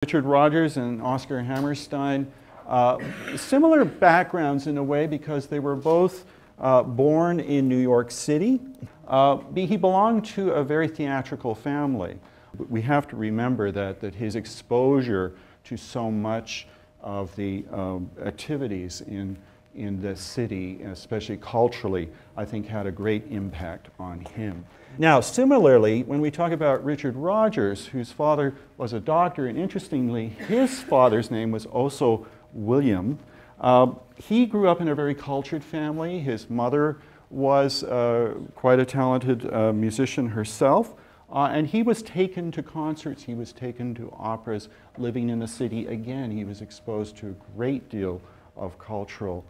Richard Rodgers and Oscar Hammerstein, similar backgrounds in a way because they were both born in New York City. He belonged to a very theatrical family. We have to remember that his exposure to so much of the activities in the city, especially culturally, I think had a great impact on him. Now, similarly, when we talk about Richard Rodgers, whose father was a doctor, and interestingly, his father's name was also William, he grew up in a very cultured family. His mother was quite a talented musician herself, and he was taken to concerts, he was taken to operas. Living in the city, again, he was exposed to a great deal of cultural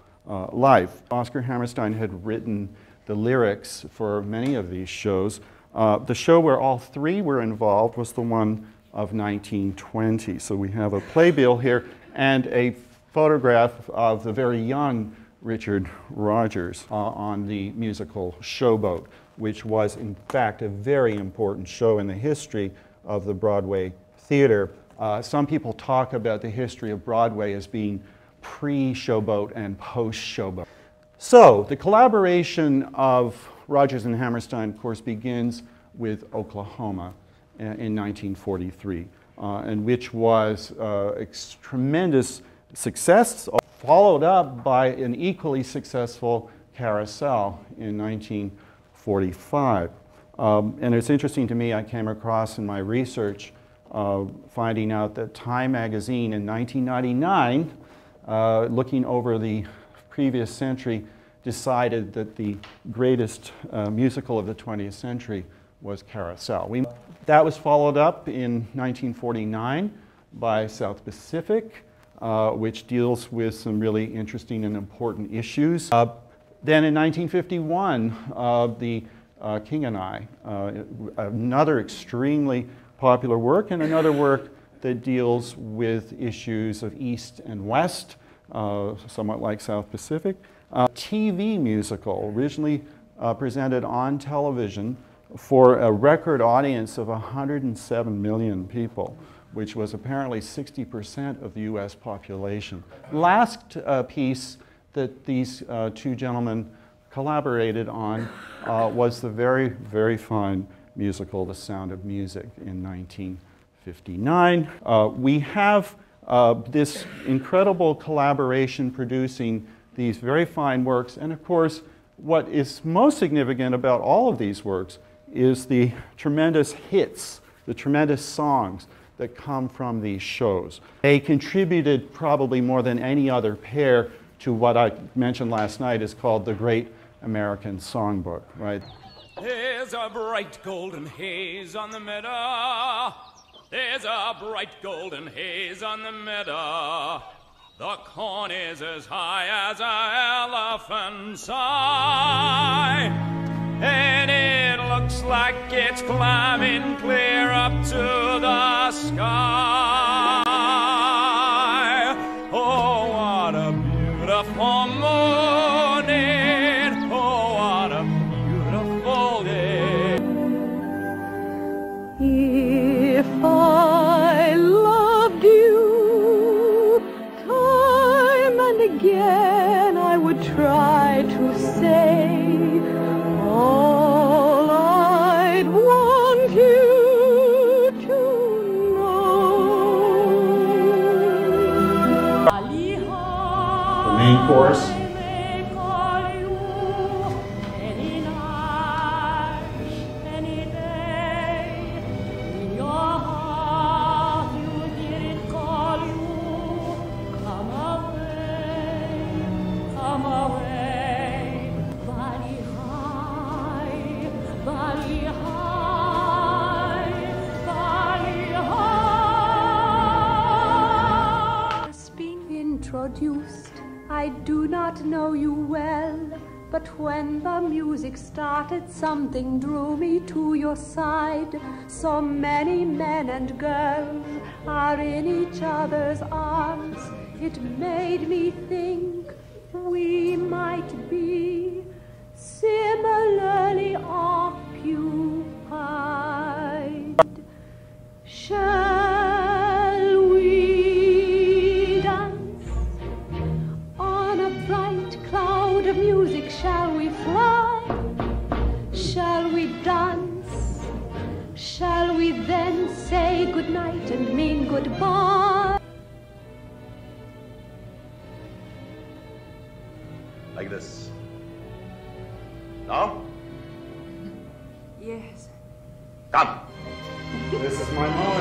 life. Oscar Hammerstein had written the lyrics for many of these shows. The show where all three were involved was the one of 1920. So we have a playbill here and a photograph of the very young Richard Rodgers on the musical Showboat, which was in fact a very important show in the history of the Broadway theater. Some people talk about the history of Broadway as being pre-Showboat and post-Showboat. So the collaboration of Rodgers and Hammerstein, of course, begins with Oklahoma in 1943, and which was a tremendous success, followed up by an equally successful Carousel in 1945. And it's interesting to me, I came across in my research finding out that Time magazine in 1999, looking over the previous century, decided that the greatest musical of the 20th century was Carousel. That was followed up in 1949 by South Pacific, which deals with some really interesting and important issues. Then in 1951, the King and I, another extremely popular work, and another work that deals with issues of East and West, somewhat like South Pacific. TV musical, originally presented on television for a record audience of 107 million people, which was apparently 60% of the US population. Last piece that these two gentlemen collaborated on was the very, very fine musical, The Sound of Music, in 1959. We have this incredible collaboration producing these very fine works, and of course, what is most significant about all of these works is the tremendous hits, the tremendous songs that come from these shows. They contributed probably more than any other pair to what I mentioned last night is called the Great American Songbook, right? There's a bright golden haze on the meadow. There's a bright golden haze on the meadow. The corn is as high as an elephant's eye, and it looks like it's climbing clear up to the sky. Oh, what a beautiful morning. Oh, what a beautiful day. If I loved you time and again, I would try to say all I'd want you to know. The main chorus. Introduced, I do not know you well, but when the music started, something drew me to your side. So many men and girls are in each other's arms. It made me think we might be similarly occupied. Shall we goodbye. Like this. Now? Yes. Come. This is my moment.